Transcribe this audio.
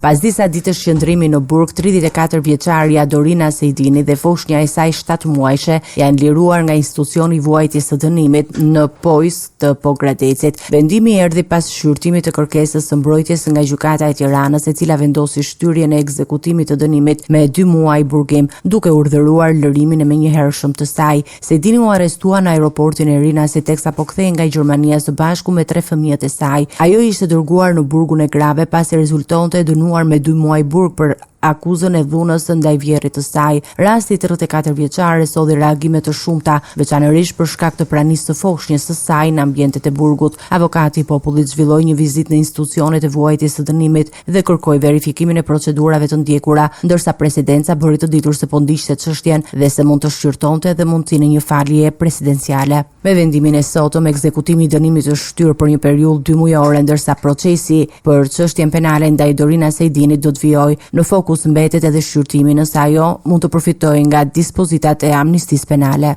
Pas disa ditësh qëndrimi në burg, 34 vjeçaria Dorina Sejdini dhe foshnja e saj 7 muajshe janë liruar nga institucioni i vuajtjes së dënimit në Pojs të Pogradecit. Vendimi erdhi pas shqyrtimit të kërkesës së mbrojtjes nga gjykata e Tiranës, e cila vendosi shtyrjen e ekzekutimit të dënimit me 2 muaj burgim, duke urdhëruar lërimin e menjëhershëm të saj. Sejdini u arrestua në aeroportin e Rinasi teksa po kthehej nga Gjermania së Bashku me 3 fëmijët e saj. Ajo ishte dërguar në burgun e Grave pasi rezultonte dënuar me 2 muaj burg për akuzën e dhunës ndaj vjerrit të saj. Rasti i 34 vjeçare solli reagime të shumta, veçanërisht për shkak të pranisë së foshnjës së saj në ambientet e burgut. Avokati i popullit zhvilloi një vizitë në institucionet e vuajtjes së dënimit dhe kërkoi verifikimin e procedurave të ndjekura, ndërsa presidenca bëri të ditur se po ndiqte çështjen dhe se mund të shqyrtonte edhe mundësinë e një falje presidenciale. Me vendimin e sotëm, ekzekutimi i dënimit është shtyr për një periudhë 2 mujore, ndërsa procesi për çështjen penale ndaj Dorina Sejdinit do të vijojë. Në fokus mbetet edhe shqyrtimi, nëse ajo mund të përfitojë nga dispozitat e amnistisë penale.